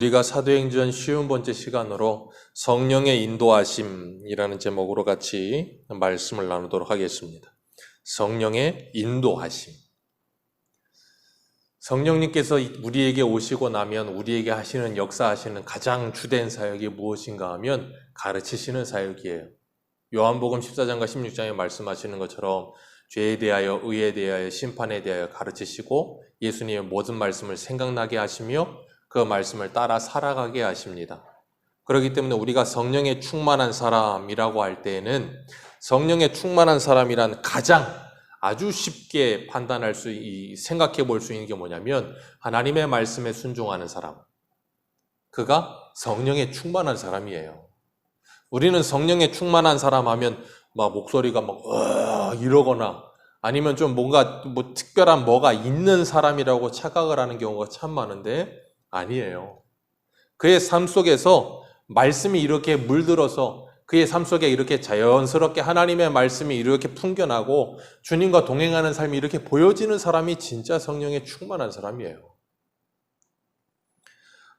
우리가 사도행전 50번째 시간으로 성령의 인도하심이라는 제목으로 같이 말씀을 나누도록 하겠습니다. 성령의 인도하심. 성령님께서 우리에게 오시고 나면 우리에게 하시는 역사하시는 가장 주된 사역이 무엇인가 하면 가르치시는 사역이에요. 요한복음 14장과 16장에 말씀하시는 것처럼 죄에 대하여, 의에 대하여, 심판에 대하여 가르치시고 예수님의 모든 말씀을 생각나게 하시며 그 말씀을 따라 살아가게 하십니다. 그렇기 때문에 우리가 성령에 충만한 사람이라고 할 때에는 성령에 충만한 사람이란 가장 아주 쉽게 판단할 생각해 볼 수 있는 게 뭐냐면 하나님의 말씀에 순종하는 사람. 그가 성령에 충만한 사람이에요. 우리는 성령에 충만한 사람 하면 막 목소리가 막 이러거나 아니면 좀 뭔가 특별한 뭐가 있는 사람이라고 착각을 하는 경우가 참 많은데 아니에요. 그의 삶 속에서 말씀이 이렇게 물들어서 그의 삶 속에 이렇게 자연스럽게 하나님의 말씀이 이렇게 풍겨나고 주님과 동행하는 삶이 이렇게 보여지는 사람이 진짜 성령에 충만한 사람이에요.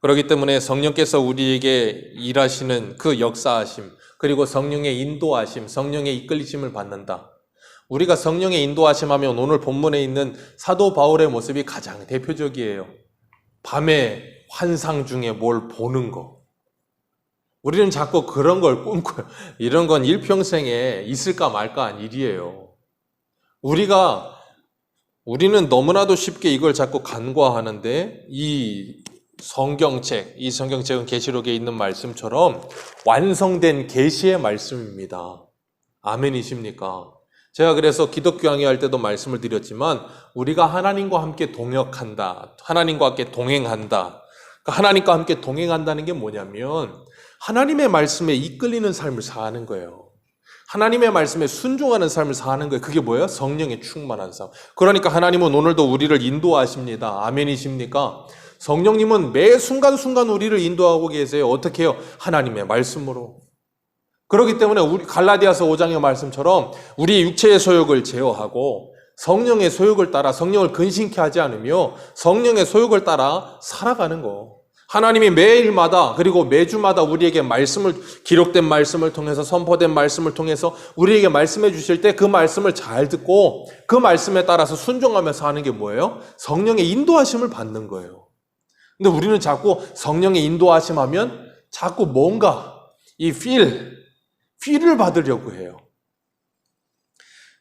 그렇기 때문에 성령께서 우리에게 일하시는 그 역사하심, 그리고 성령의 인도하심, 성령의 이끌리심을 받는다. 우리가 성령의 인도하심 하면 오늘 본문에 있는 사도 바울의 모습이 가장 대표적이에요. 밤에 환상 중에 뭘 보는 거. 우리는 자꾸 그런 걸 꿈꿔요. 이런 건 일평생에 있을까 말까 한 일이에요. 우리는 너무나도 쉽게 이걸 자꾸 간과하는데 이 성경책은 계시록에 있는 말씀처럼 완성된 계시의 말씀입니다. 아멘이십니까? 제가 그래서 기독교 강의할 때도 말씀을 드렸지만 우리가 하나님과 함께 동역한다. 하나님과 함께 동행한다. 하나님과 함께 동행한다는 게 뭐냐면 하나님의 말씀에 이끌리는 삶을 사는 거예요. 하나님의 말씀에 순종하는 삶을 사는 거예요. 그게 뭐예요? 성령에 충만한 삶. 그러니까 하나님은 오늘도 우리를 인도하십니다. 아멘이십니까? 성령님은 매 순간순간 우리를 인도하고 계세요. 어떻게 해요? 하나님의 말씀으로. 그렇기 때문에 우리 갈라디아서 5장의 말씀처럼 우리의 육체의 소욕을 제어하고 성령의 소욕을 따라 성령을 근심케 하지 않으며 성령의 소욕을 따라 살아가는 거. 하나님이 매일마다 그리고 매주마다 우리에게 기록된 말씀을 통해서 선포된 말씀을 통해서 우리에게 말씀해 주실 때 그 말씀을 잘 듣고 그 말씀에 따라서 순종하면서 하는 게 뭐예요? 성령의 인도하심을 받는 거예요. 근데 우리는 자꾸 성령의 인도하심 하면 자꾸 뭔가 필을 받으려고 해요.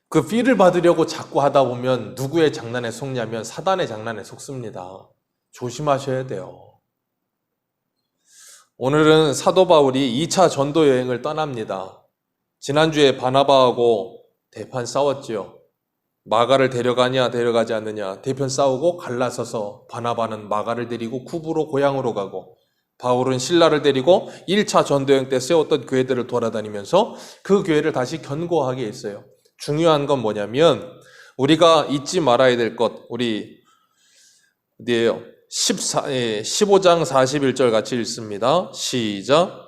그 필을 받으려고 자꾸 하다 보면 누구의 장난에 속냐면 사단의 장난에 속습니다. 조심하셔야 돼요. 오늘은 사도 바울이 2차 전도 여행을 떠납니다. 지난주에 바나바하고 대판 싸웠지요. 마가를 데려가냐 데려가지 않느냐 대편 싸우고 갈라서서 바나바는 마가를 데리고 쿠브로 고향으로 가고 바울은 실라를 데리고 1차 전도여행 때 세웠던 교회들을 돌아다니면서 그 교회를 다시 견고하게 했어요. 중요한 건 뭐냐면 우리가 잊지 말아야 될 것, 우리 어디예요? 15장 41절 같이 읽습니다. 시작.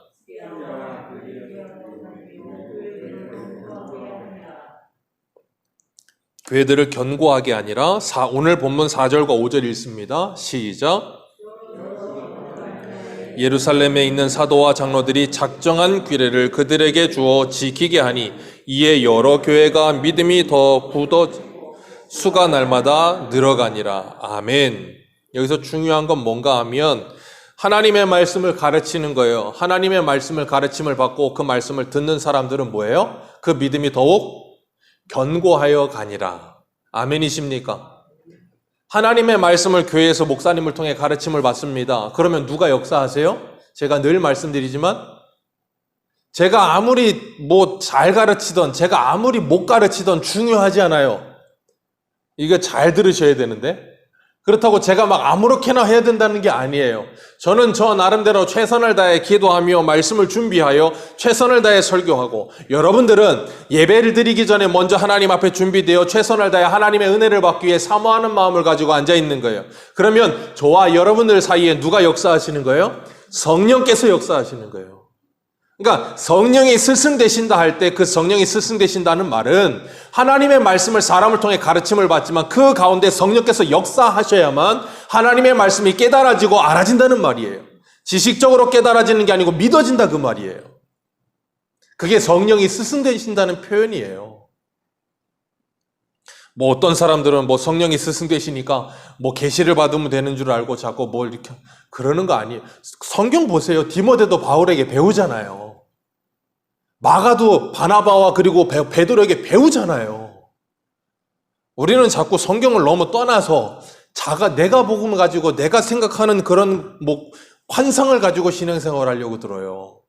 교회들을 견고하게 아니라 오늘 본문 4절과 5절 읽습니다. 시작. 예루살렘에 있는 사도와 장로들이 작정한 규례를 그들에게 주어 지키게 하니 이에 여러 교회가 믿음이 더 굳어 수가 날마다 늘어가니라. 아멘. 여기서 중요한 건 뭔가 하면 하나님의 말씀을 가르치는 거예요. 하나님의 말씀을 가르침을 받고 그 말씀을 듣는 사람들은 뭐예요? 그 믿음이 더욱 견고하여 가니라. 아멘이십니까? 하나님의 말씀을 교회에서 목사님을 통해 가르침을 받습니다. 그러면 누가 역사하세요? 제가 늘 말씀드리지만 제가 아무리 잘 가르치던 제가 아무리 못 가르치던 중요하지 않아요. 이거 잘 들으셔야 되는데 그렇다고 제가 막 아무렇게나 해야 된다는 게 아니에요. 저는 저 나름대로 최선을 다해 기도하며 말씀을 준비하여 최선을 다해 설교하고 여러분들은 예배를 드리기 전에 먼저 하나님 앞에 준비되어 최선을 다해 하나님의 은혜를 받기 위해 사모하는 마음을 가지고 앉아 있는 거예요. 그러면 저와 여러분들 사이에 누가 역사하시는 거예요? 성령께서 역사하시는 거예요. 그러니까 성령이 스승되신다 할 때 그 성령이 스승되신다는 말은 하나님의 말씀을 사람을 통해 가르침을 받지만 그 가운데 성령께서 역사하셔야만 하나님의 말씀이 깨달아지고 알아진다는 말이에요. 지식적으로 깨달아지는 게 아니고 믿어진다 그 말이에요. 그게 성령이 스승되신다는 표현이에요. 뭐 어떤 사람들은 뭐 성령이 스승되시니까 뭐 계시를 받으면 되는 줄 알고 자꾸 뭘 이렇게 그러는 거 아니에요. 성경 보세요. 디모데도 바울에게 배우잖아요. 마가도 바나바와 그리고 베드로에게 배우잖아요. 우리는 자꾸 성경을 너무 떠나서 내가 복음을 가지고 내가 생각하는 그런 뭐 환상을 가지고 신앙생활을 하려고 들어요.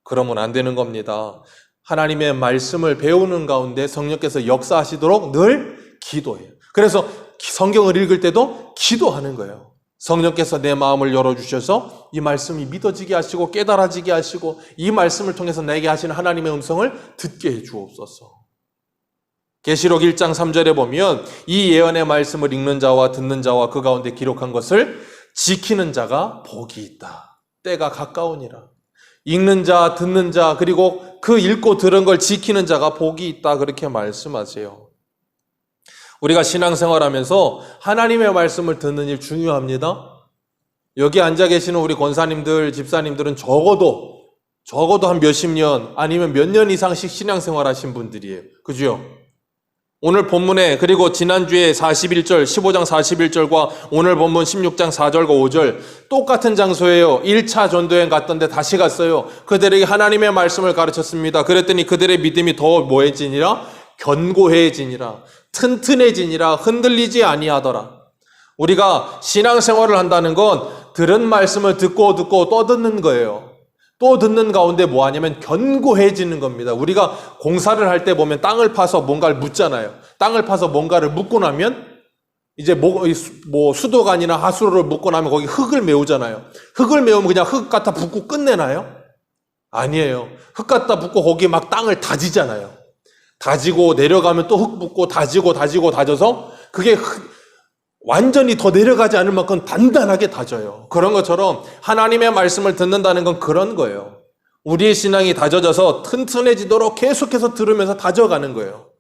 그러면 안 되는 겁니다. 하나님의 말씀을 배우는 가운데 성령께서 역사하시도록 늘 기도해요. 그래서 성경을 읽을 때도 기도하는 거예요. 성령께서 내 마음을 열어주셔서 이 말씀이 믿어지게 하시고 깨달아지게 하시고 이 말씀을 통해서 내게 하시는 하나님의 음성을 듣게 해 주옵소서. 계시록 1장 3절에 보면 이 예언의 말씀을 읽는 자와 듣는 자와 그 가운데 기록한 것을 지키는 자가 복이 있다. 때가 가까우니라. 읽는 자, 듣는 자, 그리고 그 읽고 들은 걸 지키는 자가 복이 있다. 그렇게 말씀하세요. 우리가 신앙생활하면서 하나님의 말씀을 듣는 일 중요합니다. 여기 앉아 계시는 우리 권사님들, 집사님들은 적어도 한 몇십 년 아니면 몇 년 이상씩 신앙생활 하신 분들이에요. 그죠? 오늘 본문에 그리고 지난주에 41절, 15장 41절과 오늘 본문 16장 4절과 5절 똑같은 장소예요. 1차 전도여행 갔던데 다시 갔어요. 그들에게 하나님의 말씀을 가르쳤습니다. 그랬더니 그들의 믿음이 더 뭐해지니라? 견고해지니라. 튼튼해지니라. 흔들리지 아니하더라. 우리가 신앙생활을 한다는 건 들은 말씀을 듣고 또 듣는 거예요. 또 듣는 가운데 뭐 하냐면 견고해지는 겁니다. 우리가 공사를 할 때 보면 땅을 파서 뭔가를 묻잖아요. 땅을 파서 뭔가를 묻고 나면 이제 뭐 수도관이나 하수로를 묻고 나면 거기 흙을 메우잖아요. 흙을 메우면 그냥 흙 갖다 붓고 끝내나요? 아니에요. 흙 갖다 붓고 거기 막 땅을 다지잖아요. 다지고 내려가면 또 흙 붓고 다져서 그게 완전히 더 내려가지 않을 만큼 단단하게 다져요. 그런 것처럼 하나님의 말씀을 듣는다는 건 그런 거예요. 우리의 신앙이 다져져서 튼튼해지도록 계속해서 들으면서 다져가는 거예요.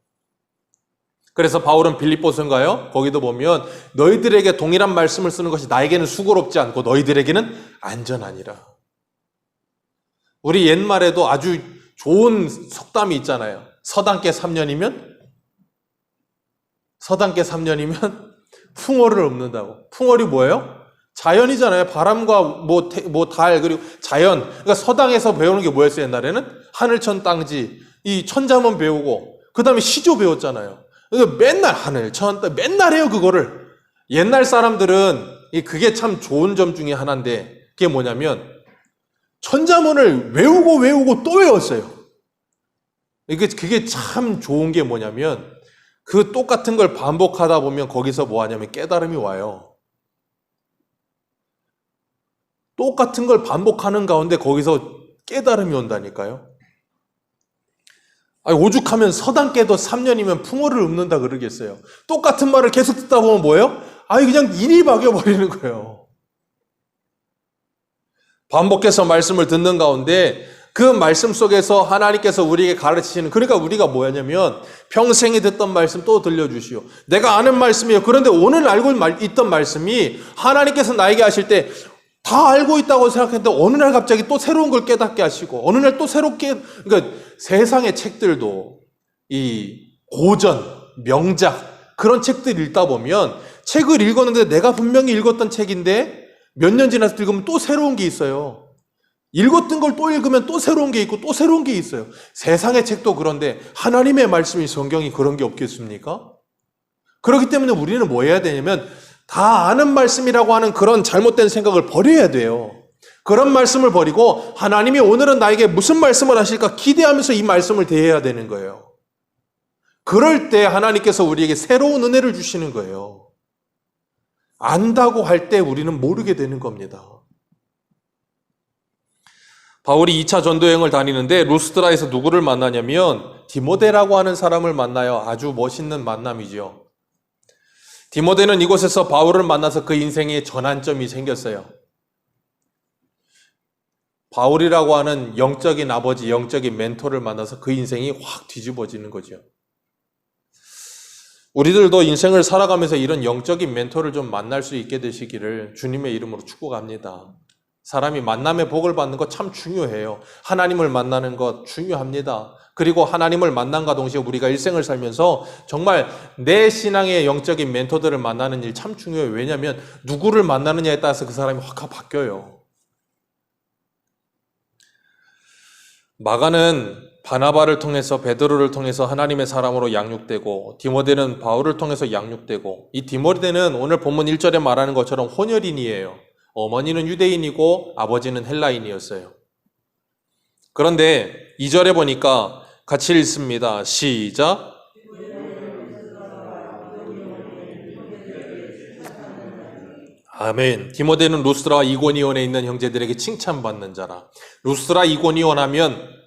그래서 바울은 빌립보서인가요? 거기도 보면 너희들에게 동일한 말씀을 쓰는 것이 나에게는 수고롭지 않고 너희들에게는 안전하니라. 우리 옛말에도 아주 좋은 속담이 있잖아요. 서당계 3년이면 풍어를 엎는다고. 풍월이 뭐예요? 자연이잖아요. 바람과 달 그리고 자연. 그러니까 서당에서 배우는 게 뭐였어요? 옛날에는 하늘천 땅지 이 천자문 배우고 그 다음에 시조 배웠잖아요. 그러니까 맨날 하늘천 땅 맨날 해요 그거를. 옛날 사람들은 그게 참 좋은 점 중에 하나인데 그게 뭐냐면 천자문을 외우고 또 외웠어요. 그게 참 좋은 게 뭐냐면 그 똑같은 걸 반복하다 보면 거기서 뭐 하냐면 깨달음이 와요. 똑같은 걸 반복하는 가운데 거기서 깨달음이 온다니까요. 오죽하면 서당깨도 3년이면 풍어를 읊는다 그러겠어요. 똑같은 말을 계속 듣다 보면 뭐예요? 그냥 일이 박여버리는 거예요. 반복해서 말씀을 듣는 가운데 그 말씀 속에서 하나님께서 우리에게 가르치시는, 그러니까 우리가 뭐냐면 평생에 듣던 말씀 또 들려주시오. 내가 아는 말씀이에요. 그런데 오늘 알고 있던 말씀이 하나님께서 나에게 하실 때 다 알고 있다고 생각했는데 어느 날 갑자기 또 새로운 걸 깨닫게 하시고 어느 날 또 새롭게, 그러니까 세상의 책들도 이 고전, 명작 그런 책들 읽다 보면 책을 읽었는데 내가 분명히 읽었던 책인데 몇 년 지나서 읽으면 또 새로운 게 있어요. 읽었던 걸 또 읽으면 또 새로운 게 있고 또 새로운 게 있어요. 세상의 책도 그런데 하나님의 말씀이 성경이 그런 게 없겠습니까? 그렇기 때문에 우리는 뭐 해야 되냐면 다 아는 말씀이라고 하는 그런 잘못된 생각을 버려야 돼요. 그런 말씀을 버리고 하나님이 오늘은 나에게 무슨 말씀을 하실까 기대하면서 이 말씀을 대해야 되는 거예요. 그럴 때 하나님께서 우리에게 새로운 은혜를 주시는 거예요. 안다고 할 때 우리는 모르게 되는 겁니다. 바울이 2차 전도여행을 다니는데 루스드라에서 누구를 만나냐면 디모데라고 하는 사람을 만나요. 아주 멋있는 만남이죠. 디모데는 이곳에서 바울을 만나서 그 인생에 전환점이 생겼어요. 바울이라고 하는 영적인 아버지, 영적인 멘토를 만나서 그 인생이 확 뒤집어지는 거죠. 우리들도 인생을 살아가면서 이런 영적인 멘토를 좀 만날 수 있게 되시기를 주님의 이름으로 축복합니다. 사람이 만남의 복을 받는 거 참 중요해요. 하나님을 만나는 것 중요합니다. 그리고 하나님을 만남과 동시에 우리가 일생을 살면서 정말 내 신앙의 영적인 멘토들을 만나는 일 참 중요해요. 왜냐하면 누구를 만나느냐에 따라서 그 사람이 확 바뀌어요. 마가는 바나바를 통해서 베드로를 통해서 하나님의 사람으로 양육되고 디모데는 바울을 통해서 양육되고 이 디모데는 오늘 본문 1절에 말하는 것처럼 혼혈인이에요. 어머니는 유대인이고 아버지는 헬라인이었어요. 그런데 2절에 보니까 같이 읽습니다. 시작. 아멘. 디모데는 루스드라와 이고니온에 있는 형제들에게 칭찬받는 자라. 루스드라 이고니온 하면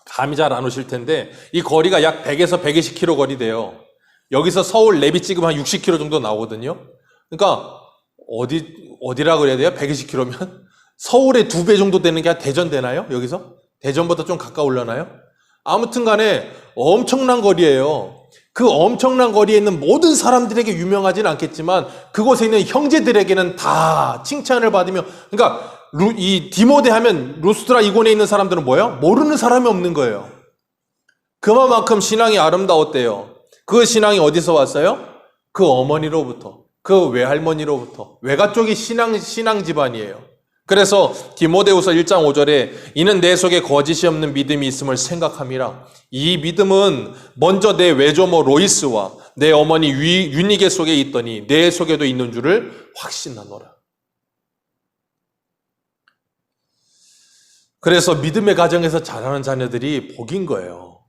감이 잘 안 오실 텐데 이 거리가 약 100에서 120km 거리 돼요. 여기서 서울 내비 찍으면 한 60km 정도 나오거든요. 그러니까 어디라 그래야 돼요? 120km면? 서울의 2배 정도 되는 게 한 대전 되나요? 여기서? 대전보다 좀 가까울려나요? 아무튼 간에 엄청난 거리예요. 그 엄청난 거리에 있는 모든 사람들에게 유명하진 않겠지만 그곳에 있는 형제들에게는 다 칭찬을 받으며, 그러니까 이 디모데 하면 루스드라 이고니에 있는 사람들은 뭐예요? 모르는 사람이 없는 거예요. 그만큼 신앙이 아름다웠대요. 그 신앙이 어디서 왔어요? 그 어머니로부터, 그 외할머니로부터. 외가 쪽이 신앙 집안이에요. 그래서 디모데후서 1장 5절에 이는 내 속에 거짓이 없는 믿음이 있음을 생각함이라. 이 믿음은 먼저 내 외조모 로이스와 내 어머니 유니게 속에 있더니 내 속에도 있는 줄을 확신하노라. 그래서 믿음의 가정에서 자라는 자녀들이 복인 거예요.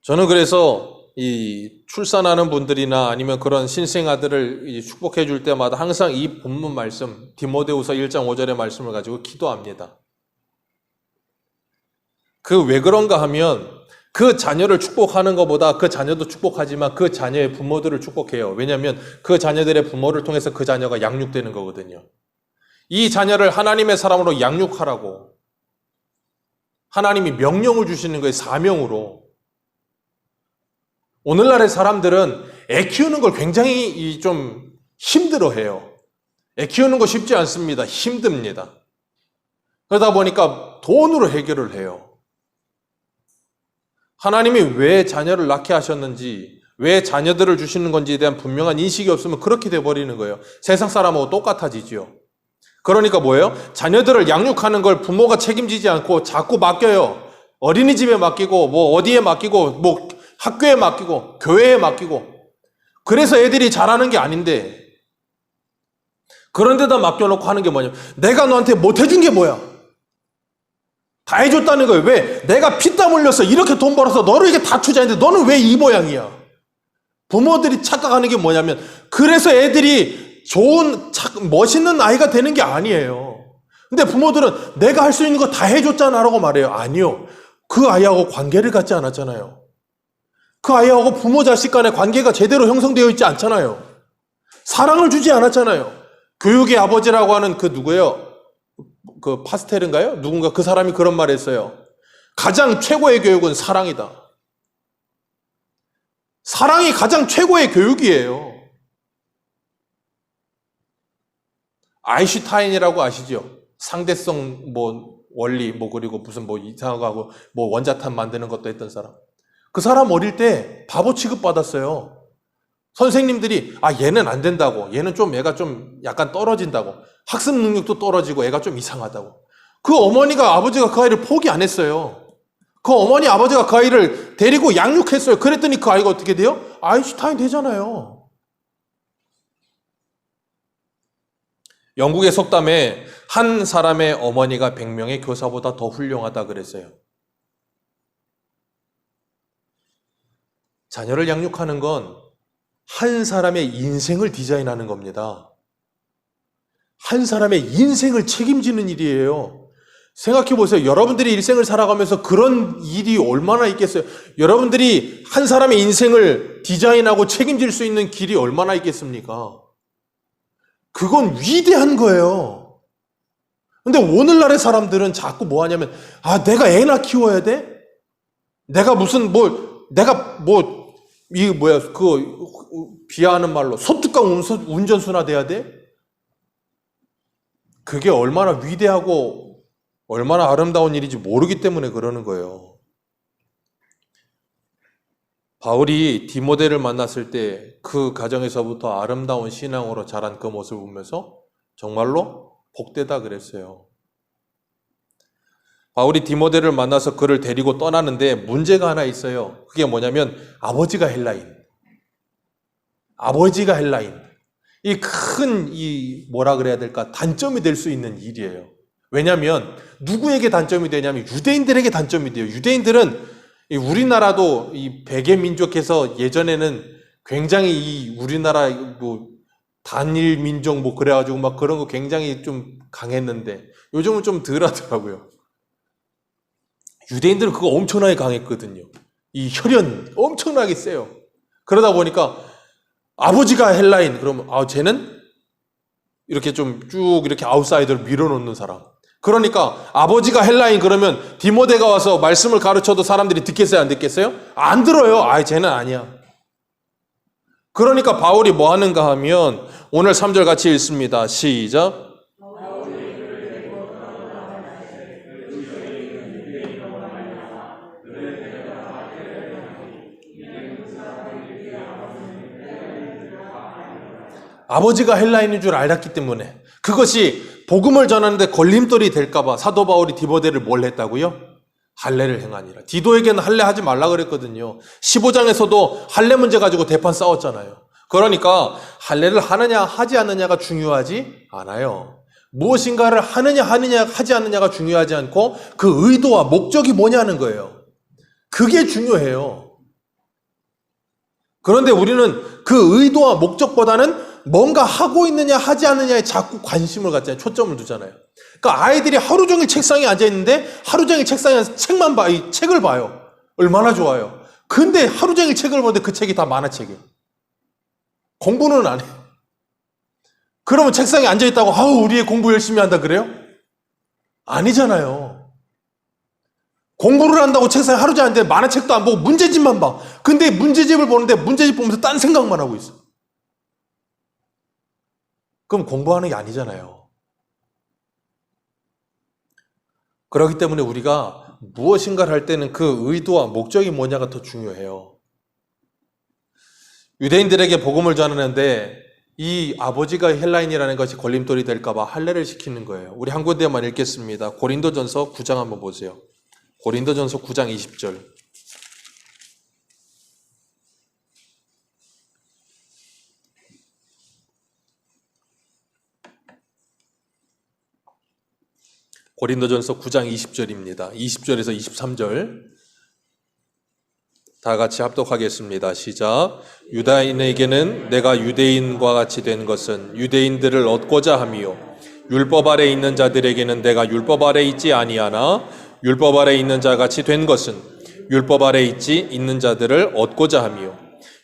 저는 그래서 이 출산하는 분들이나 아니면 그런 신생아들을 축복해 줄 때마다 항상 이 본문 말씀, 디모데후서 1장 5절의 말씀을 가지고 기도합니다. 그 왜 그런가 하면 그 자녀를 축복하는 것보다 그 자녀도 축복하지만 그 자녀의 부모들을 축복해요. 왜냐하면 그 자녀들의 부모를 통해서 그 자녀가 양육되는 거거든요. 이 자녀를 하나님의 사람으로 양육하라고 하나님이 명령을 주시는 거예요. 사명으로. 오늘날의 사람들은 애 키우는 걸 굉장히 좀 힘들어해요. 애 키우는 거 쉽지 않습니다. 힘듭니다. 그러다 보니까 돈으로 해결을 해요. 하나님이 왜 자녀를 낳게 하셨는지, 왜 자녀들을 주시는 건지에 대한 분명한 인식이 없으면 그렇게 돼버리는 거예요. 세상 사람하고 똑같아지죠. 그러니까 뭐예요? 자녀들을 양육하는 걸 부모가 책임지지 않고 자꾸 맡겨요. 어린이집에 맡기고, 뭐 어디에 맡기고, 뭐 학교에 맡기고, 교회에 맡기고. 그래서 애들이 잘하는 게 아닌데, 그런 데다 맡겨놓고 하는 게 뭐냐? 내가 너한테 못 해준 게 뭐야? 다 해줬다는 거예요. 왜? 내가 피땀 흘려서 이렇게 돈 벌어서 너를 이게 다 투자했는데 너는 왜 이 모양이야? 부모들이 착각하는 게 뭐냐면, 그래서 애들이 좋은, 멋있는 아이가 되는 게 아니에요. 근데 부모들은 내가 할 수 있는 거 다 해줬잖아 라고 말해요. 아니요. 그 아이하고 관계를 갖지 않았잖아요. 그 아이하고 부모 자식 간의 관계가 제대로 형성되어 있지 않잖아요. 사랑을 주지 않았잖아요. 교육의 아버지라고 하는 그 누구예요? 그 파스텔인가요? 누군가 그 사람이 그런 말 했어요. 가장 최고의 교육은 사랑이다. 사랑이 가장 최고의 교육이에요. 아인슈타인이라고 아시죠? 상대성 원리 그리고 무슨 이상하고 원자탄 만드는 것도 했던 사람. 그 사람 어릴 때 바보 취급받았어요. 선생님들이 얘는 안 된다고, 얘는 얘가 좀 약간 떨어진다고, 학습 능력도 떨어지고 애가 좀 이상하다고. 그 어머니가 아버지가 그 아이를 포기 안 했어요. 그 어머니 아버지가 그 아이를 데리고 양육했어요. 그랬더니 그 아이가 어떻게 돼요? 아인슈타인 되잖아요. 영국의 속담에 한 사람의 어머니가 100명의 교사보다 더 훌륭하다 그랬어요. 자녀를 양육하는 건 한 사람의 인생을 디자인하는 겁니다. 한 사람의 인생을 책임지는 일이에요. 생각해 보세요. 여러분들이 일생을 살아가면서 그런 일이 얼마나 있겠어요? 여러분들이 한 사람의 인생을 디자인하고 책임질 수 있는 길이 얼마나 있겠습니까? 그건 위대한 거예요. 근데 오늘날의 사람들은 자꾸 뭐 하냐면, 내가 애나 키워야 돼? 내가 비하하는 말로 소뚜껑 운전수나 돼야 돼? 그게 얼마나 위대하고 얼마나 아름다운 일인지 모르기 때문에 그러는 거예요. 바울이 디모데를 만났을 때 그 가정에서부터 아름다운 신앙으로 자란 그 모습을 보면서 정말로 복되다 그랬어요. 바울이 디모데를 만나서 그를 데리고 떠나는데 문제가 하나 있어요. 그게 뭐냐면 아버지가 헬라인. 뭐라 그래야 될까? 단점이 될 수 있는 일이에요. 왜냐하면 누구에게 단점이 되냐면 유대인들에게 단점이 돼요. 유대인들은 우리나라도 이 백의 민족에서 예전에는 굉장히 이 우리나라 단일 민족 그래가지고 막 그런 거 굉장히 좀 강했는데 요즘은 좀 덜 하더라고요. 유대인들은 그거 엄청나게 강했거든요. 이 혈연 엄청나게 세요. 그러다 보니까 아버지가 헬라인 그러면 쟤는 이렇게 좀 쭉 이렇게 아웃사이더를 밀어놓는 사람. 그러니까 아버지가 헬라인 그러면 디모데가 와서 말씀을 가르쳐도 사람들이 듣겠어요, 안 듣겠어요? 안 들어요. 쟤는 아니야. 그러니까 바울이 뭐 하는가 하면 오늘 3절 같이 읽습니다. 시작. 아버지가 헬라인인 줄 알았기 때문에 그것이 복음을 전하는데 걸림돌이 될까봐 사도 바울이 디모데를 뭘 했다고요? 할례를 행하니라. 디도에게는 할례 하지 말라 그랬거든요. 15장에서도 할례 문제 가지고 대판 싸웠잖아요. 그러니까 할례를 하느냐 하지 않느냐가 중요하지 않아요. 무엇인가를 하느냐 하지 않느냐가 중요하지 않고 그 의도와 목적이 뭐냐는 거예요. 그게 중요해요. 그런데 우리는 그 의도와 목적보다는 뭔가 하고 있느냐 하지 않느냐에 자꾸 관심을 갖잖아요. 초점을 두잖아요. 그러니까 아이들이 하루 종일 책상에 앉아 있는데 하루 종일 책상에 이 책을 봐요. 얼마나 좋아요. 근데 하루 종일 책을 보는데 그 책이 다 만화책이에요. 공부는 안 해요. 그러면 책상에 앉아 있다고 우리 애 공부 열심히 한다 그래요? 아니잖아요. 공부를 한다고 책상에 하루 종일 앉는데 만화책도 안 보고 문제집만 봐. 근데 문제집을 보는데 문제집 보면서 딴 생각만 하고 있어. 그럼 공부하는 게 아니잖아요. 그렇기 때문에 우리가 무엇인가를 할 때는 그 의도와 목적이 뭐냐가 더 중요해요. 유대인들에게 복음을 전하는데 이 아버지가 헬라인이라는 것이 걸림돌이 될까봐 할례를 시키는 거예요. 우리 한 군데만 읽겠습니다. 고린도전서 9장 한번 보세요. 고린도전서 9장 20절. 고린도전서 9장 20절입니다. 20절에서 23절 다 같이 합독하겠습니다. 시작. 유다인에게는 내가 유대인과 같이 된 것은 유대인들을 얻고자 함이요 율법 아래 있는 자들에게는 내가 율법 아래 있지 아니하나 율법 아래 있는 자같이 된 것은 율법 아래 있는 자들을 얻고자 함이요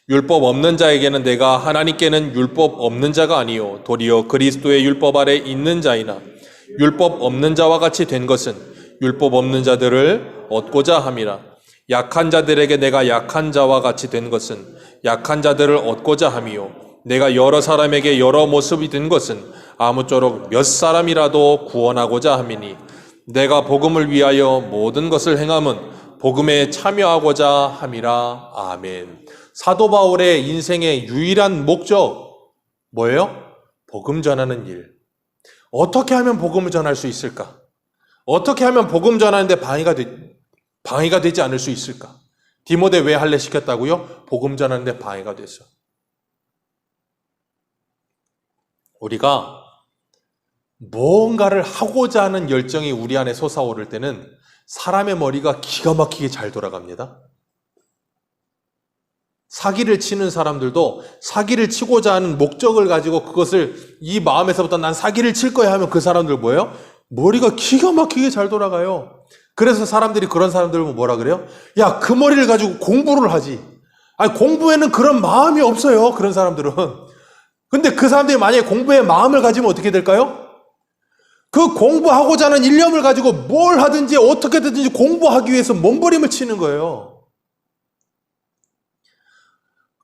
율법 없는 자에게는 내가 하나님께는 율법 없는 자가 아니요 도리어 그리스도의 율법 아래 있는 자이나 율법 없는 자와 같이 된 것은 율법 없는 자들을 얻고자 함이라. 약한 자들에게 내가 약한 자와 같이 된 것은 약한 자들을 얻고자 함이요 내가 여러 사람에게 여러 모습이 된 것은 아무쪼록 몇 사람이라도 구원하고자 함이니 내가 복음을 위하여 모든 것을 행함은 복음에 참여하고자 함이라. 아멘. 사도 바울의 인생의 유일한 목적 뭐예요? 복음 전하는 일. 어떻게 하면 복음을 전할 수 있을까? 어떻게 하면 복음 전하는데 방해가 되지 않을 수 있을까? 디모데 왜 할례 시켰다고요? 복음 전하는데 방해가 됐어. 우리가 무언가를 하고자 하는 열정이 우리 안에 솟아오를 때는 사람의 머리가 기가 막히게 잘 돌아갑니다. 사기를 치는 사람들도 사기를 치고자 하는 목적을 가지고 그것을 이 마음에서부터 난 사기를 칠 거야 하면 그 사람들 뭐예요? 머리가 기가 막히게 잘 돌아가요. 그래서 사람들이 그런 사람들을 뭐라 그래요? 야, 그 머리를 가지고 공부를 하지. 아니, 공부에는 그런 마음이 없어요. 그런 사람들은. 근데 그 사람들이 만약에 공부에 마음을 가지면 어떻게 될까요? 그 공부하고자 하는 일념을 가지고 뭘 하든지 어떻게 되든지 공부하기 위해서 몸부림을 치는 거예요.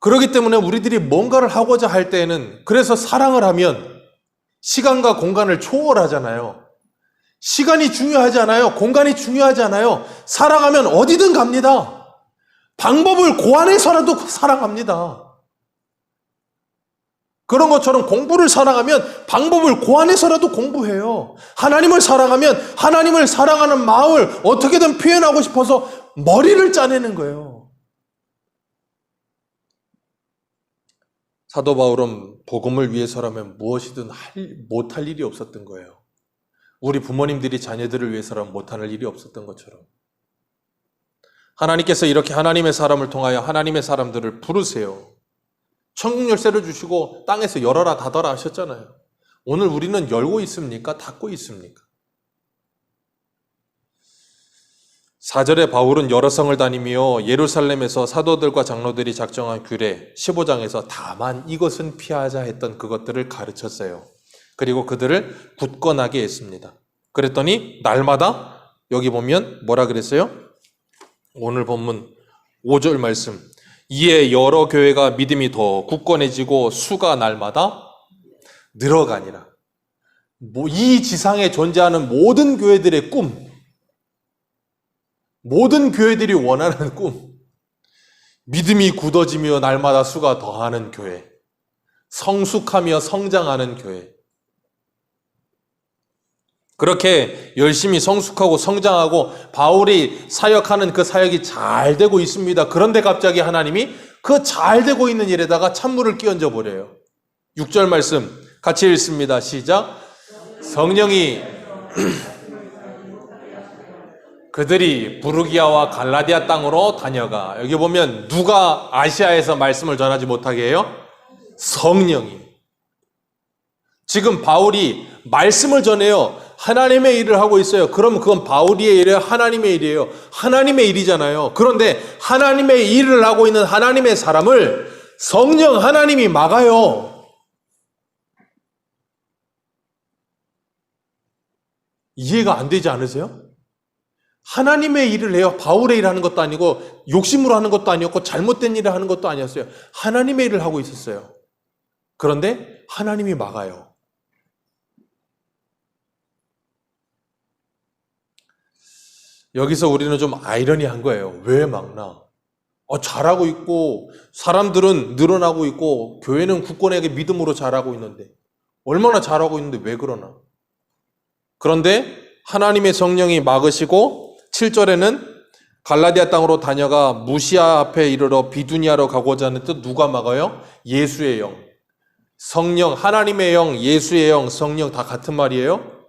그렇기 때문에 우리들이 뭔가를 하고자 할 때에는 그래서 사랑을 하면 시간과 공간을 초월하잖아요. 시간이 중요하지 않아요. 공간이 중요하지 않아요. 사랑하면 어디든 갑니다. 방법을 고안해서라도 사랑합니다. 그런 것처럼 공부를 사랑하면 방법을 고안해서라도 공부해요. 하나님을 사랑하면 하나님을 사랑하는 마음을 어떻게든 표현하고 싶어서 머리를 짜내는 거예요. 사도 바울은 복음을 위해서라면 무엇이든 못할 일이 없었던 거예요. 우리 부모님들이 자녀들을 위해서라면 못할 일이 없었던 것처럼. 하나님께서 이렇게 하나님의 사람을 통하여 하나님의 사람들을 부르세요. 천국 열쇠를 주시고 땅에서 열어라 닫아라 하셨잖아요. 오늘 우리는 열고 있습니까? 닫고 있습니까? 4절에 바울은 여러 성을 다니며 예루살렘에서 사도들과 장로들이 작정한 규례 15장에서 다만 이것은 피하자 했던 그것들을 가르쳤어요. 그리고 그들을 굳건하게 했습니다. 그랬더니 날마다 여기 보면 뭐라 그랬어요? 오늘 본문 5절 말씀, 이에 여러 교회가 믿음이 더 굳건해지고 수가 날마다 늘어가니라. 이 지상에 존재하는 모든 교회들의 꿈, 모든 교회들이 원하는 꿈, 믿음이 굳어지며 날마다 수가 더하는 교회, 성숙하며 성장하는 교회. 그렇게 열심히 성숙하고 성장하고 바울이 사역하는 그 사역이 잘 되고 있습니다. 그런데 갑자기 하나님이 그 잘 되고 있는 일에다가 찬물을 끼얹어 버려요. 6절 말씀 같이 읽습니다. 시작. 성령이 그들이 부르기아와 갈라디아 땅으로 다녀가. 여기 보면 누가 아시아에서 말씀을 전하지 못하게 해요? 성령이. 지금 바울이 말씀을 전해요. 하나님의 일을 하고 있어요. 그럼 그건 바울의 일이에요? 하나님의 일이에요? 하나님의 일이잖아요. 그런데 하나님의 일을 하고 있는 하나님의 사람을 성령 하나님이 막아요. 이해가 안 되지 않으세요? 하나님의 일을 해요. 바울의 일을 하는 것도 아니고 욕심으로 하는 것도 아니었고 잘못된 일을 하는 것도 아니었어요. 하나님의 일을 하고 있었어요. 그런데 하나님이 막아요. 여기서 우리는 좀 아이러니한 거예요. 왜 막나? 잘하고 있고 사람들은 늘어나고 있고 교회는 굳건하게 믿음으로 잘하고 있는데 얼마나 잘하고 있는데 왜 그러나? 그런데 하나님의 성령이 막으시고 7절에는 갈라디아 땅으로 다녀가 무시아 앞에 이르러 비두니아로 가고자 하는 뜻 누가 막아요? 예수의 영. 성령, 하나님의 영, 예수의 영, 성령 다 같은 말이에요.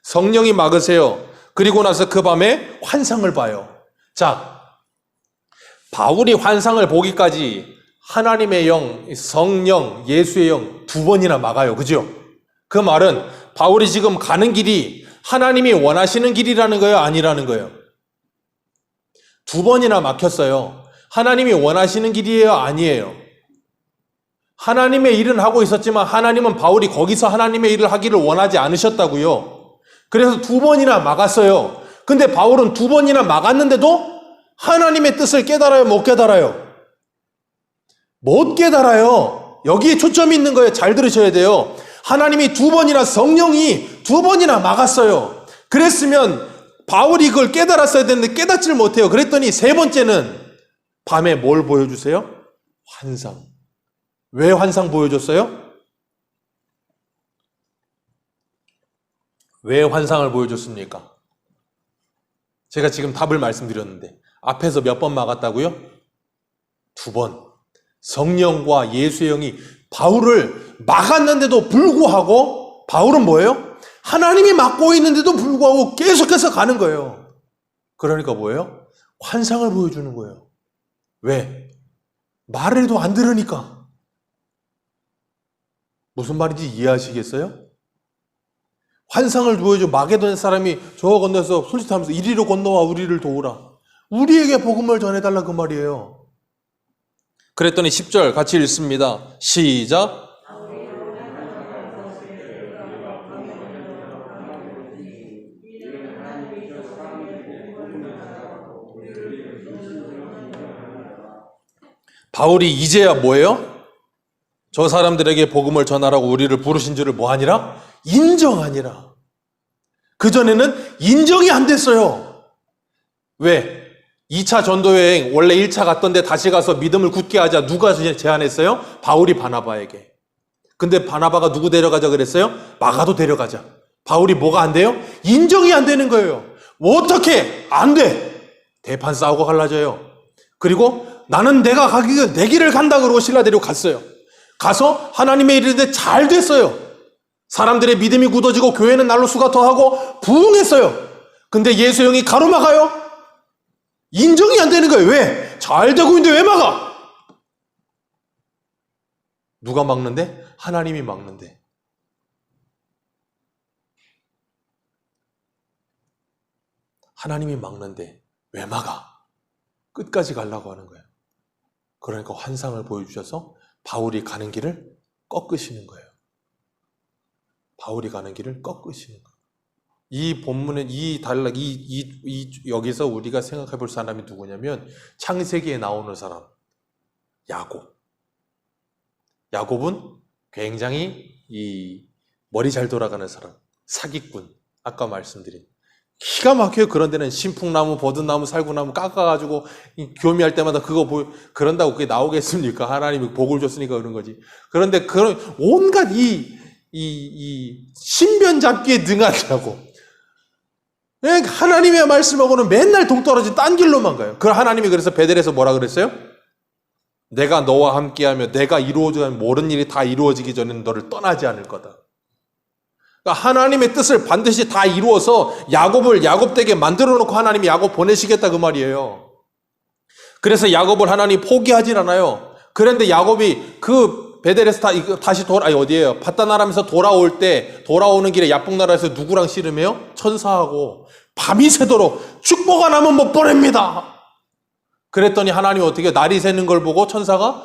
성령이 막으세요. 그리고 나서 그 밤에 환상을 봐요. 자, 바울이 환상을 보기까지 하나님의 영, 성령, 예수의 영 두 번이나 막아요. 그죠? 그 말은 바울이 지금 가는 길이 하나님이 원하시는 길이라는 거예요? 아니라는 거예요? 두 번이나 막혔어요. 하나님이 원하시는 길이에요? 아니에요? 하나님의 일은 하고 있었지만 하나님은 바울이 거기서 하나님의 일을 하기를 원하지 않으셨다고요. 그래서 두 번이나 막았어요. 근데 바울은 두 번이나 막았는데도 하나님의 뜻을 깨달아요? 못 깨달아요? 못 깨달아요. 여기에 초점이 있는 거예요. 잘 들으셔야 돼요. 하나님이 두 번이나 성령이 두 번이나 막았어요. 그랬으면 바울이 그걸 깨달았어야 되는데 깨닫지를 못해요. 그랬더니 세 번째는 밤에 뭘 보여주세요? 환상. 왜 환상 보여줬어요? 왜 환상을 보여줬습니까? 제가 지금 답을 말씀드렸는데 앞에서 몇 번 막았다고요? 두 번. 성령과 예수의 영이 바울을 막았는데도 불구하고 바울은 뭐예요? 하나님이 막고 있는데도 불구하고 계속해서 가는 거예요. 그러니까 뭐예요? 환상을 보여주는 거예요. 왜? 말을 해도 안 들으니까. 무슨 말인지 이해하시겠어요? 환상을 보여줘 마게도냐 사람이 저 건너서 손짓하면서 이리로 건너와 우리를 도우라. 우리에게 복음을 전해달라 그 말이에요. 그랬더니 10절 같이 읽습니다. 시작. 바울이 이제야 뭐예요? 저 사람들에게 복음을 전하라고 우리를 부르신 줄을 뭐하니라? 인정하니라. 그전에는 인정이 안 됐어요. 왜? 2차 전도여행 원래 1차 갔던데 다시 가서 믿음을 굳게 하자. 누가 제안했어요? 바울이 바나바에게. 근데 바나바가 누구 데려가자 그랬어요? 마가도 데려가자. 바울이 뭐가 안 돼요? 인정이 안 되는 거예요. 어떻게? 안 돼. 대판 싸우고 갈라져요. 그리고 나는 내가 내 길을 간다 그러고 신라 데리고 갔어요. 가서 하나님의 일인데 잘 됐어요. 사람들의 믿음이 굳어지고 교회는 날로 수가 더하고 부흥했어요. 근데 예수 형이 가로막아요. 인정이 안 되는 거예요. 왜? 잘 되고 있는데 왜 막아? 누가 막는데? 하나님이 막는데. 하나님이 막는데 왜 막아? 끝까지 가려고 하는 거예요. 그러니까 환상을 보여주셔서 바울이 가는 길을 꺾으시는 거예요. 바울이 가는 길을 꺾으시는 거예요. 이 본문은 여기서 우리가 생각해 볼 사람이 누구냐면 창세기에 나오는 사람 야곱. 야곱은 굉장히 머리 잘 돌아가는 사람, 사기꾼. 아까 말씀드린 기가 막혀요. 그런 데는 신풍나무, 버든나무, 살구나무 깎아가지고 교미할 때마다 그거 그런다고 그게 나오겠습니까? 하나님이 복을 줬으니까 그런 거지. 그런데 그런 온갖 신변 잡기에 능하더라고. 하나님의 말씀하고는 맨날 동떨어진 딴 길로만 가요. 하나님이 그래서 베델에서 뭐라 그랬어요? 내가 너와 함께하며 내가 이루어지면 모든 일이 다 이루어지기 전에는 너를 떠나지 않을 거다. 그러니까 하나님의 뜻을 반드시 다 이루어서 야곱 댁에 만들어 놓고 하나님이 야곱 보내시겠다 그 말이에요. 그래서 야곱을 하나님이 포기하진 않아요. 그런데 야곱이 그 베델에서 다시 어디에요? 밧단아람에서 돌아오는 길에 야복나라에서 누구랑 씨름해요? 천사하고 밤이 새도록 축복 안 하면 못 보냅니다. 그랬더니 하나님이 어떻게 해요? 날이 새는 걸 보고 천사가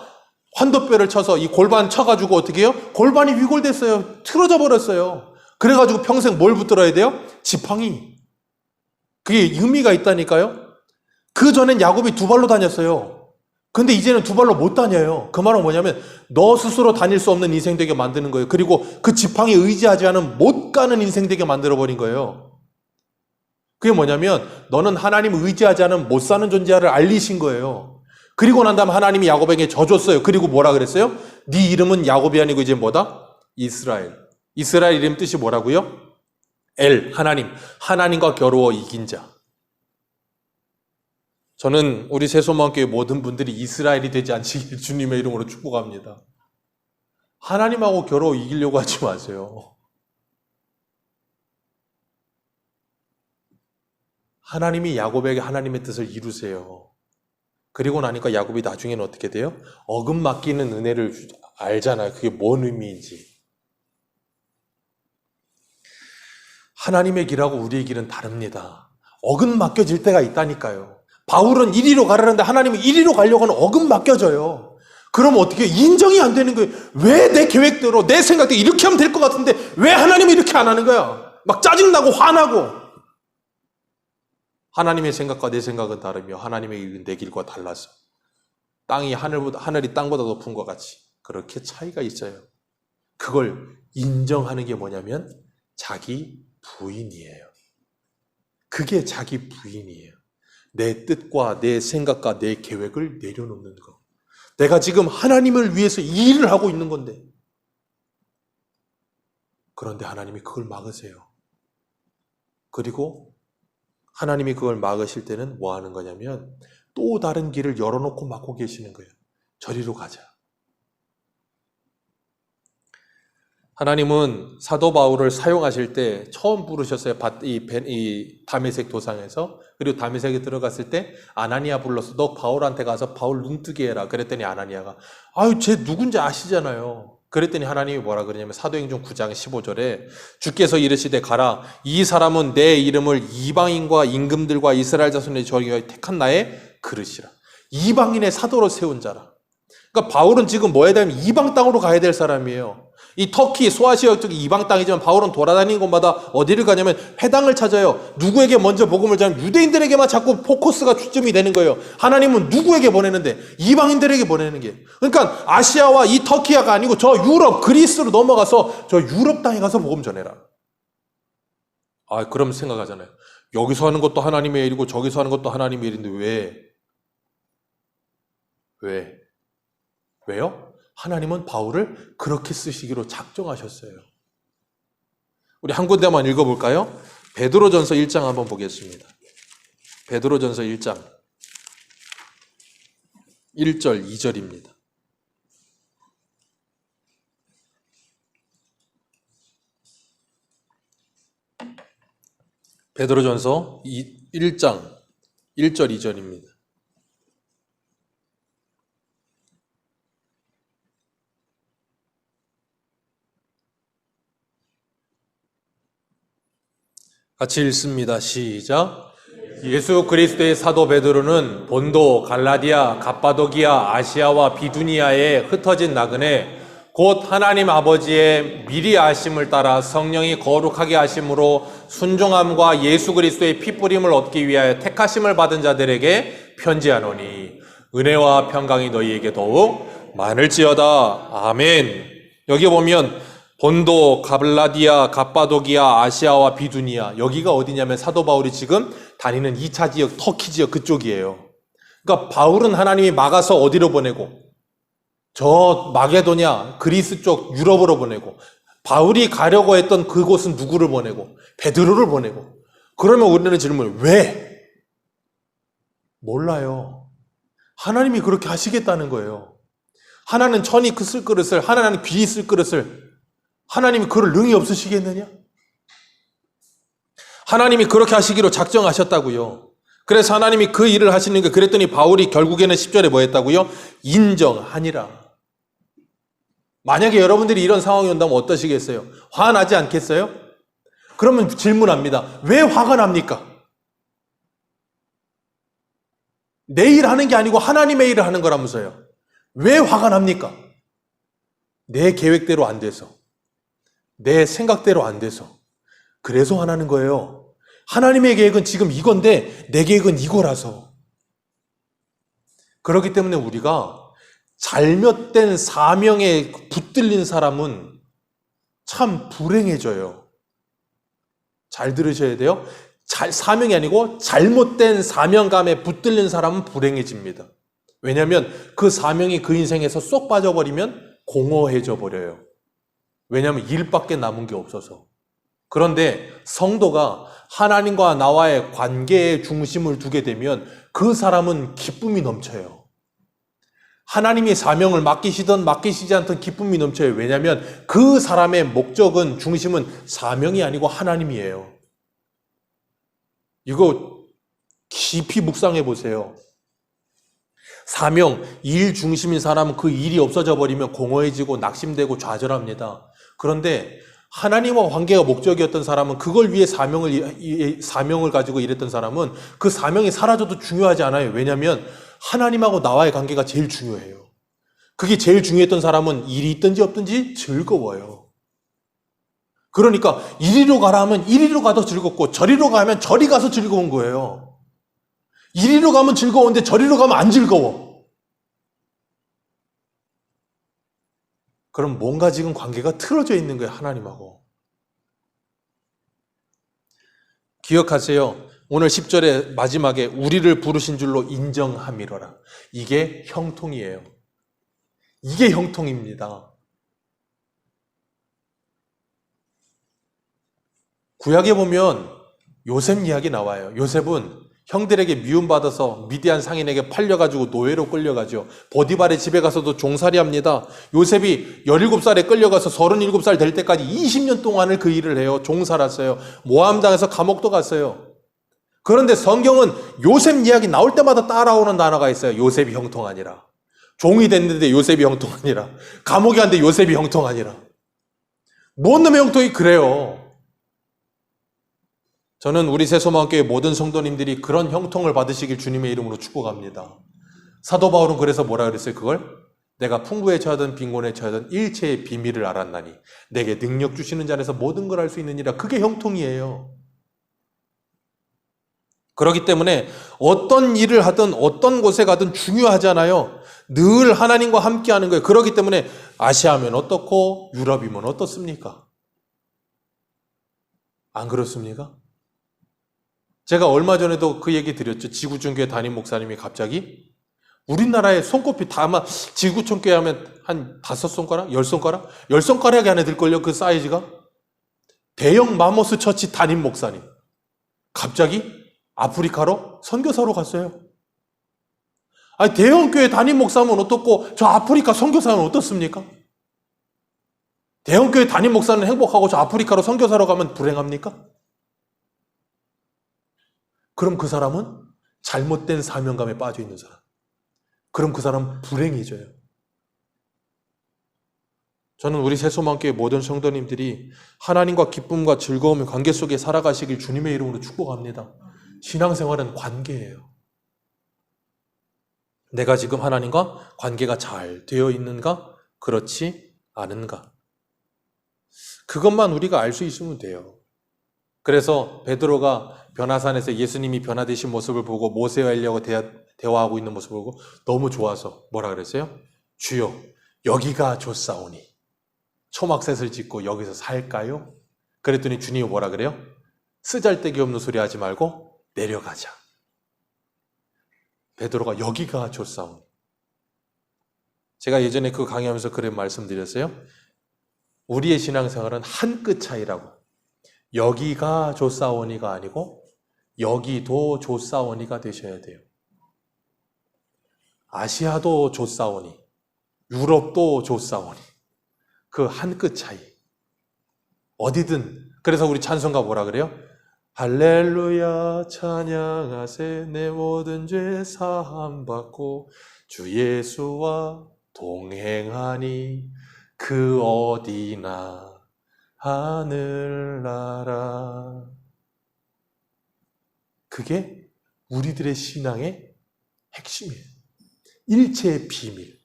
환도뼈를 쳐서 이 골반 쳐가지고 어떻게 해요? 골반이 위골됐어요. 틀어져 버렸어요. 그래가지고 평생 뭘 붙들어야 돼요? 지팡이. 그게 의미가 있다니까요. 그 전엔 야곱이 2발로 다녔어요. 근데 이제는 2발로 못 다녀요. 그 말은 뭐냐면 너 스스로 다닐 수 없는 인생 되게 만드는 거예요. 그리고 그 지팡이 의지하지 않으면 못 가는 인생 되게 만들어버린 거예요. 그게 뭐냐면 너는 하나님 의지하지 않으면 못 사는 존재를 알리신 거예요. 그리고 난 다음 하나님이 야곱에게 져줬어요. 그리고 뭐라 그랬어요? 네 이름은 야곱이 아니고 이제 뭐다? 이스라엘. 이스라엘 이름 뜻이 뭐라고요? 하나님. 하나님과 겨루어 이긴 자. 저는 우리 새소망교회 모든 분들이 이스라엘이 되지 않으시길 주님의 이름으로 축복합니다. 하나님하고 겨루어 이기려고 하지 마세요. 하나님이 야곱에게 하나님의 뜻을 이루세요. 그리고 나니까 야곱이 나중에는 어떻게 돼요? 어금 맡기는 은혜를 알잖아요. 그게 뭔 의미인지. 하나님의 길하고 우리의 길은 다릅니다. 어금 맡겨질 때가 있다니까요. 바울은 이리로 가려는데 하나님은 이리로 가려고 하는 어금 맡겨져요. 그럼 어떻게 인정이 안 되는 거예요? 왜 내 계획대로 내 생각대로 이렇게 하면 될 것 같은데 왜 하나님이 이렇게 안 하는 거야? 막 짜증나고 화나고. 하나님의 생각과 내 생각은 다르며 하나님의 내 길과 달라서 하늘이 땅보다 높은 것 같이 그렇게 차이가 있어요. 그걸 인정하는 게 뭐냐면 자기 부인이에요. 그게 자기 부인이에요. 내 뜻과 내 생각과 내 계획을 내려놓는 거. 내가 지금 하나님을 위해서 이 일을 하고 있는 건데. 그런데 하나님이 그걸 막으세요. 그리고 하나님이 그걸 막으실 때는 뭐 하는 거냐면 또 다른 길을 열어놓고 막고 계시는 거예요. 저리로 가자. 하나님은 사도 바울을 사용하실 때 처음 부르셨어요. 이 다메섹 도상에서. 그리고 다메섹에 들어갔을 때 아나니아 불러서 너 바울한테 가서 바울 눈뜨게 해라. 그랬더니 아나니아가 쟤 누군지 아시잖아요. 그랬더니 하나님이 뭐라 그러냐면 사도행전 9장 15절에 주께서 이르시되 가라. 이 사람은 내 이름을 이방인과 임금들과 이스라엘 자손의 저희가 택한 나의 그릇이라. 이방인의 사도로 세운 자라. 그러니까 바울은 지금 뭐 해야 되면 이방 땅으로 가야 될 사람이에요. 이 터키, 소아시아 쪽 이방 땅이지만 바울은 돌아다니는 곳마다 어디를 가냐면 회당을 찾아요. 누구에게 먼저 복음을 전하면 유대인들에게만 자꾸 포커스가 초점이 되는 거예요. 하나님은 누구에게 보내는데? 이방인들에게 보내는 게. 그러니까 아시아와 이 터키가 아니고 저 유럽, 그리스로 넘어가서 저 유럽 땅에 가서 복음 전해라. 그럼 생각하잖아요. 여기서 하는 것도 하나님의 일이고 저기서 하는 것도 하나님의 일인데 왜? 왜요? 하나님은 바울을 그렇게 쓰시기로 작정하셨어요. 우리 한 군데만 읽어볼까요? 베드로전서 1장 한번 보겠습니다. 베드로전서 1장 1절 2절입니다. 베드로전서 1장 1절 2절입니다. 같이 읽습니다. 시작. 예수 그리스도의 사도 베드로는 본도, 갈라디아, 갑바도기아, 아시아와 비두니아에 흩어진 나그네 곧 하나님 아버지의 미리 아심을 따라 성령이 거룩하게 하심으로 순종함과 예수 그리스도의 피뿌림을 얻기 위하여 택하심을 받은 자들에게 편지하노니 은혜와 평강이 너희에게 더욱 많을지어다. 아멘. 여기 보면 본도, 갈라디아, 갑바도기아, 아시아와 비두니아, 여기가 어디냐면 사도 바울이 지금 다니는 2차 지역, 터키 지역 그쪽이에요. 그러니까 바울은 하나님이 막아서 어디로 보내고 저 마게도냐, 그리스 쪽 유럽으로 보내고 바울이 가려고 했던 그곳은 누구를 보내고 베드로를 보내고. 그러면 우리는 질문, 왜? 몰라요. 하나님이 그렇게 하시겠다는 거예요. 하나는 천이 쓸 그릇을, 하나는 귀 쓸 그릇을 하나님이 그럴 능이 없으시겠느냐? 하나님이 그렇게 하시기로 작정하셨다고요. 그래서 하나님이 그 일을 하시는 게, 그랬더니 바울이 결국에는 10절에 뭐 했다고요? 인정하니라. 만약에 여러분들이 이런 상황이 온다면 어떠시겠어요? 화나지 않겠어요? 그러면 질문합니다. 왜 화가 납니까? 내 일 하는 게 아니고 하나님의 일을 하는 거라면서요. 왜 화가 납니까? 내 계획대로 안 돼서, 내 생각대로 안 돼서, 그래서 화나는 거예요. 하나님의 계획은 지금 이건데 내 계획은 이거라서. 그렇기 때문에 우리가 잘못된 사명에 붙들린 사람은 참 불행해져요. 잘 들으셔야 돼요. 사명이 아니고 잘못된 사명감에 붙들린 사람은 불행해집니다. 왜냐하면 그 사명이 그 인생에서 쏙 빠져버리면 공허해져 버려요. 왜냐하면 일밖에 남은 게 없어서. 그런데 성도가 하나님과 나와의 관계에 중심을 두게 되면 그 사람은 기쁨이 넘쳐요. 하나님이 사명을 맡기시든 맡기시지 않든 기쁨이 넘쳐요. 왜냐하면 그 사람의 목적은, 중심은 사명이 아니고 하나님이에요. 이거 깊이 묵상해 보세요. 사명, 일 중심인 사람은 그 일이 없어져 버리면 공허해지고 낙심되고 좌절합니다. 그런데 하나님과 관계가 목적이었던 사람은, 그걸 위해 사명을 가지고 일했던 사람은 그 사명이 사라져도 중요하지 않아요. 왜냐하면 하나님하고 나와의 관계가 제일 중요해요. 그게 제일 중요했던 사람은 일이 있든지 없든지 즐거워요. 그러니까 이리로 가라 하면 이리로 가도 즐겁고, 저리로 가면 저리 가서 즐거운 거예요. 이리로 가면 즐거운데 저리로 가면 안 즐거워. 그럼 뭔가 지금 관계가 틀어져 있는 거예요, 하나님하고. 기억하세요. 오늘 10절의 마지막에 우리를 부르신 줄로 인정함이로라. 이게 형통이에요. 이게 형통입니다. 구약에 보면 요셉 이야기 나와요. 요셉은 형들에게 미움받아서 미디안 상인에게 팔려가지고 노예로 끌려가죠. 보디발의 집에 가서도 종살이 합니다. 요셉이 17살에 끌려가서 37살 될 때까지 20년 동안을 그 일을 해요. 종살았어요. 모함 당해서 감옥도 갔어요. 그런데 성경은 요셉 이야기 나올 때마다 따라오는 단어가 있어요. 요셉이 형통하니라. 종이 됐는데 요셉이 형통하니라. 감옥에 갔는데 요셉이 형통하니라. 뭔 놈의 형통이 그래요. 저는 우리 새소망교회 모든 성도님들이 그런 형통을 받으시길 주님의 이름으로 축복합니다. 사도 바울은 그래서 뭐라 그랬어요? 그걸 내가 풍부에 처하든 빈곤에 처하든 일체의 비밀을 알았나니 내게 능력 주시는 자에서 모든 걸 알 수 있느니라. 그게 형통이에요. 그렇기 때문에 어떤 일을 하든 어떤 곳에 가든 중요하잖아요. 늘 하나님과 함께하는 거예요. 그렇기 때문에 아시아면 어떻고 유럽이면 어떻습니까? 안 그렇습니까? 제가 얼마 전에도 그 얘기 드렸죠. 지구촌교회 담임 목사님이 갑자기 우리나라에 손꼽히 다 아마 지구촌교회 하면 한 5손가락? 10손가락? 10손가락이 안에 들걸요, 그 사이즈가? 대형 마모스 처치 담임 목사님. 갑자기 아프리카로 선교사로 갔어요. 아니, 대형 교회 담임 목사면 어떻고 저 아프리카 선교사는 어떻습니까? 대형 교회 담임 목사는 행복하고 저 아프리카로 선교사로 가면 불행합니까? 그럼 그 사람은 잘못된 사명감에 빠져 있는 사람. 그럼 그 사람은 불행해져요. 저는 우리 새소망교회 모든 성도님들이 하나님과 기쁨과 즐거움의 관계 속에 살아가시길 주님의 이름으로 축복합니다. 신앙생활은 관계예요. 내가 지금 하나님과 관계가 잘 되어 있는가? 그렇지 않은가? 그것만 우리가 알 수 있으면 돼요. 그래서 베드로가 변화산에서 예수님이 변화되신 모습을 보고 모세와 엘리야와 대화하고 있는 모습을 보고 너무 좋아서 뭐라 그랬어요? 주여, 여기가 좋사오니 초막셋을 짓고 여기서 살까요? 그랬더니 주님이 뭐라 그래요? 쓰잘데기 없는 소리 하지 말고 내려가자. 베드로가 여기가 좋사오니. 제가 예전에 그 강의하면서 그런 말씀드렸어요. 우리의 신앙생활은 한 끗 차이라고. 여기가 좋사오니가 아니고 여기도 좋사오니가 되셔야 돼요. 아시아도 좋사오니, 유럽도 좋사오니. 그 한 끗 차이. 어디든. 그래서 우리 찬송가 뭐라 그래요? 할렐루야 찬양하세 내 모든 죄 사함 받고 주 예수와 동행하니 그 어디나 하늘나라. 그게 우리들의 신앙의 핵심이에요. 일체의 비밀.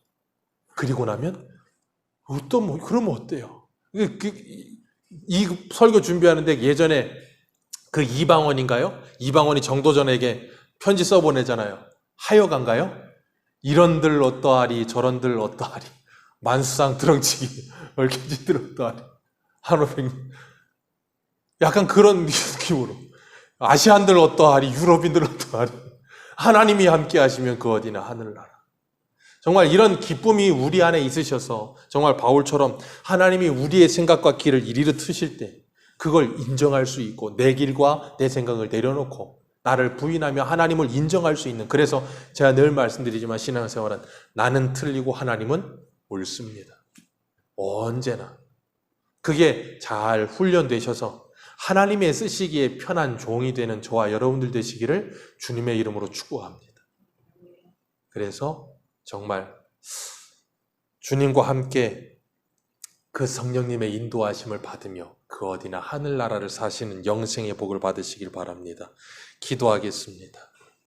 그리고 나면 그러면 어때요? 이 설교 준비하는데 예전에 그 이방원인가요? 이방원이 정도전에게 편지 써보내잖아요. 하여간가요? 이런들 어떠하리 저런들 어떠하리 만수상 드렁치기 얽혀지들 어떠하리 한오백 약간 그런 느낌으로 아시안들 어떠하리 유럽인들 어떠하리 하나님이 함께 하시면 그 어디나 하늘나라. 정말 이런 기쁨이 우리 안에 있으셔서 정말 바울처럼 하나님이 우리의 생각과 길을 이리로 트실 때 그걸 인정할 수 있고 내 길과 내 생각을 내려놓고 나를 부인하며 하나님을 인정할 수 있는, 그래서 제가 늘 말씀드리지만 신앙생활은 나는 틀리고 하나님은 옳습니다. 언제나. 그게 잘 훈련되셔서 하나님의 쓰시기에 편한 종이 되는 저와 여러분들 되시기를 주님의 이름으로 축복합니다. 그래서 정말 주님과 함께 그 성령님의 인도하심을 받으며 그 어디나 하늘나라를 사시는 영생의 복을 받으시길 바랍니다. 기도하겠습니다.